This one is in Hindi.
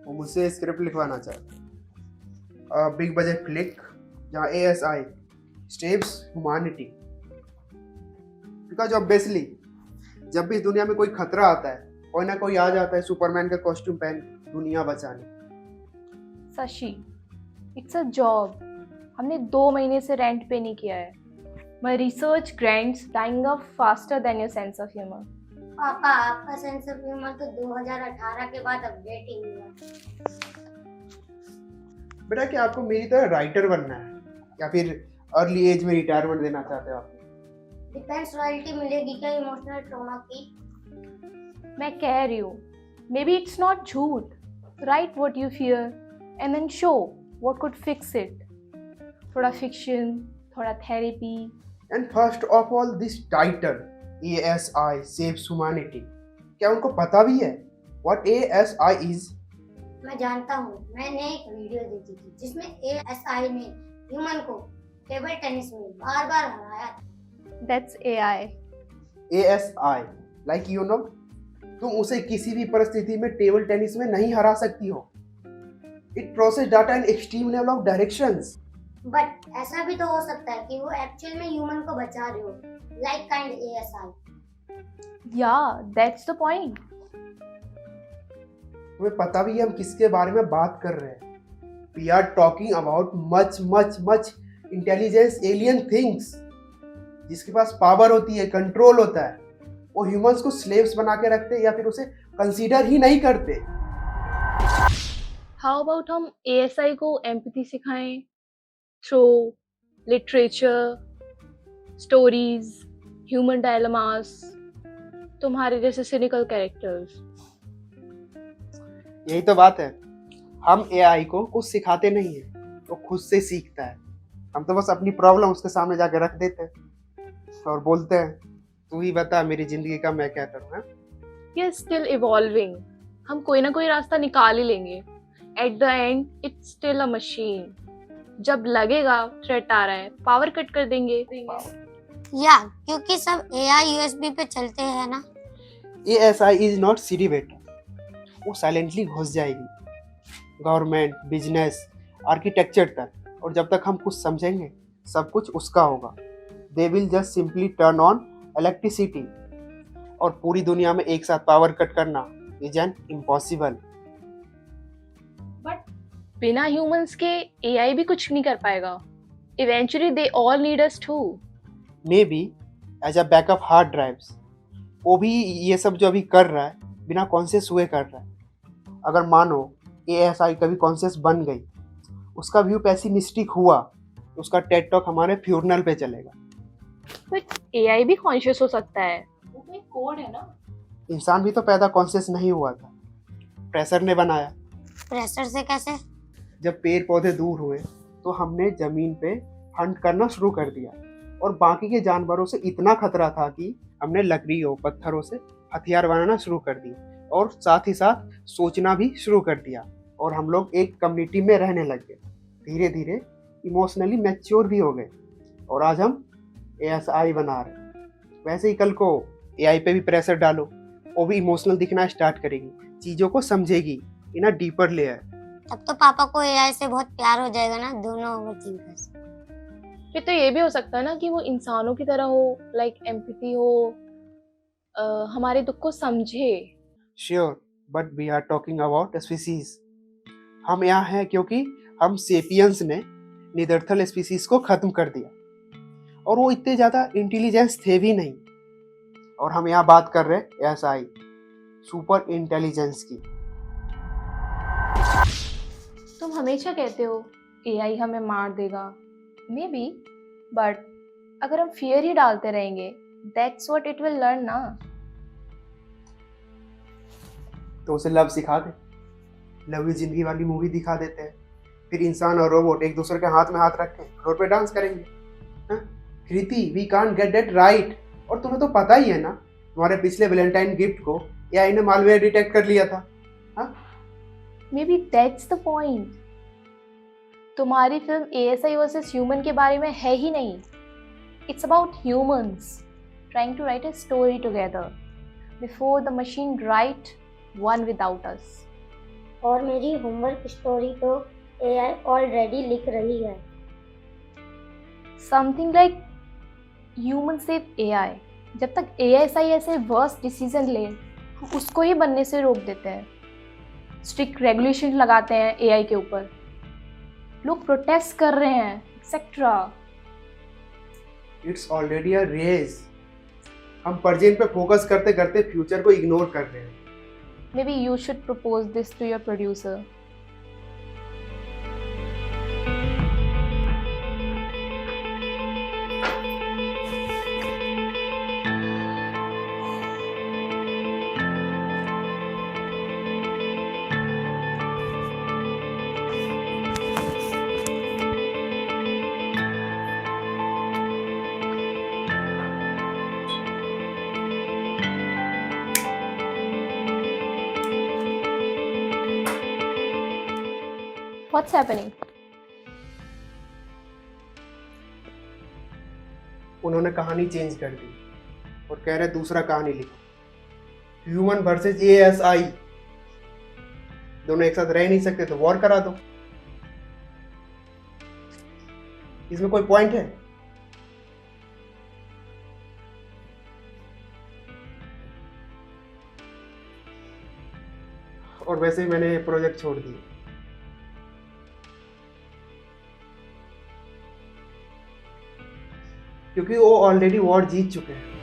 वो मुझसे स्क्रिप्ट लिखवाना चाहता है, बिग बजट फ्लिक जहाँ ASI steps humanity, because obviously जब भी इस दुनिया में कोई खतरा आता है कोई ना कोई आ जाता है सुपरमैन का कॉस्ट्यूम पहन के दुनिया बचाने। Shashi, it's a job. हमने 2 महीने से रेंट पे नहीं किया है। My research grants dying up faster than your sense of humour. पापा, आपका सेंस ऑफ ह्यूमर तो 2018 के बाद अपडेट ही हुआ। बेटा क्या आपको मेरी तरह राइटर बनना है या फिर अर्ली एज में रिटायरमेंट देना चाहते हो आप? डिफेंस रॉयल्टी मिलेगी क्या इमोशनल ट्रॉमा की? मैं कह रही हूँ, मे बी इट्स नॉट झूठ। Write what you fear and then show what could fix it. थोड़ा फिक्शन, थोड़ा therapy. And first of all this title ASI saves humanity, क्या उनको पता भी है व्हाट ASI इज? मैं जानता हूँ, मैंने एक वीडियो देखी थी जिसमें ASI ने ह्यूमन को टेबल टेनिस में बार बार हराया था। That's AI. ASI like you know, तुम उसे किसी भी परिस्थिति में टेबल टेनिस में नहीं हरा सकती हो। It process data in extreme level of directions. But ऐसा भी तो हो सकता है कि वो एक्चुअल में ह्यूमन को बचा रहे हो, like kind ASI। Yeah, that's the point. तुम्हें पता भी है हम किसके बारे में बात कर रहे हैं? We are talking about much much much intelligence alien things, जिसके पास पावर होती है, कंट्रोल होता है। वो ह्यूमंस को स्लेव्स बना के रखते या फिर उसे कंसीडर ही नहीं करते। How about हम ASI को एम्पैथी सिखाएं through literature, stories, human dilemmas, तुम्हारे जैसे सिनिकल कैरेक्टर्स। यही तो बात है, हम AI को कुछ सिखाते नहीं है, वो खुद से सीखता है। हम तो बस अपनी प्रॉब्लम उसके सामने जाके रख देते हैं और बोलते हैं तू ही बता मेरी जिंदगी का मैं क्या करूँ। हाँ, ये स्टिल इवॉल्विंग। हम कोई ना कोई रास्ता निकाल ही लेंगे। At the end it's still a machine. जब लगेगा थ्रेट आ रहा है, पावर कट कर देंगे। या क्योंकि सब AI USB पे चलते हैं ना। ASI इज नॉट सिटी बेटा, वो साइलेंटली घुस जाएगी गवर्नमेंट, बिजनेस, आर्किटेक्चर तक, और जब तक हम कुछ समझेंगे सब कुछ उसका होगा। They will just simply turn on electricity, और पूरी दुनिया में एक साथ पावर कट करना इज एन इम्पॉसिबल। बट बिना ह्यूमंस के AI भी कुछ नहीं कर पाएगा। Eventually they all need us to. Maybe as a backup hard drives. वो भी ये सब जो अभी कर रहा है बिना कॉन्शियस हुए कर रहा है। अगर मानो ASI कभी कॉन्शियस बन गई, उसका व्यू पेसिमिस्टिक हुआ, तो उसका टेड टॉक हमारे फ्यूनरल पे चलेगा। बट AI भी कॉन्शियस हो सकता है, वो कोई कोड है ना। इंसान भी तो पैदा कॉन्शियस नहीं हुआ था, प्रेशर ने बनाया। प्रेशर से कैसे? जब पेड़ पौधे दूर हुए तो हमने जमीन पे हंट करना शुरू कर दिया, और बाकी के जानवरों से इतना खतरा था कि हमने लकड़ियों, पत्थरों से हथियार बनाना शुरू कर दिए, और साथ ही साथ सोचना भी शुरू कर दिया, और हम लोग एक कम्युनिटी में रहने लग गए। धीरे धीरे इमोशनली मैच्योर भी हो गए, और आज हम ASI बना रहे हैं। वैसे ही कल को AI पे भी प्रेशर डालो, वो भी इमोशनल दिखना स्टार्ट करेगी, चीज़ों को समझेगी इन अ डीपर लेयर। तब तो पापा को AI से बहुत प्यार हो जाएगा ना, दोनों ओवरथिंकर्स। फिर तो ये भी हो सकता है ना कि वो इंसानों की तरह हो, लाइक एम्पैथी हो, हमारे दुख को समझे। Sure, but we are talking about species. हम यहाँ हैं क्योंकि हम सेपियंस ने निडरथल स्पीसीज को खत्म कर दिया, और वो इतने ज़्यादा इंटेलिजेंस थे भी नहीं। और हम यहाँ बात कर रहे हैं ASI सुपर इंटेलिजेंस की। तुम हमेशा कहते हो AI हमें मार देगा, मे बी, बट अगर हम फियर ही डालते रहेंगे, that's what it will learn ना। तो उसे लव सिखा दे, लव ही जिंदगी वाली मूवी दिखा देते हैं, फिर इंसान और रोबोट एक दूसरे के हाथ में हाथ रख के फ्लोर पे डांस करेंगे। Kriti, we can't get that right. और तुम्हें तो पता ही है ना, तुम्हारे पिछले वैलेंटाइन गिफ्ट को AI ने मालवेयर डिटेक्ट कर लिया था। Maybe that's the point. तुम्हारी फिल्म ASI वर्सेस ह्यूमन के बारे में है ही नहीं। It's about humans trying to write a story together before the machine write one without us. और मेरी होमवर्क स्टोरी तो एआई ऑलरेडी लिख रही है। Something like human save AI. जब तक एएसआई ऐसे वर्स्ट डिसीजन ले, उसको ही बनने से रोक देते हैं। स्ट्रिक्ट रेगुलेशन लगाते हैं एआई के ऊपर, लोग प्रोटेस्ट कर रहे हैं etcetera. It's already a race. हम प्रेजेंट पे फोकस करते करते फ्यूचर को इग्नोर कर रहे हैं। Maybe you should propose this to your producer. What's happening? उन्होंने कहानी चेंज कर दी और कह रहे दूसरा कहानी लिखो। ह्यूमन वर्सेस एएसआई, दोनों एक साथ रह नहीं सकते तो वॉर करा दो। इसमें कोई पॉइंट है? और वैसे ही मैंने प्रोजेक्ट छोड़ दिया। क्योंकि वो ऑलरेडी वॉर जीत चुके हैं।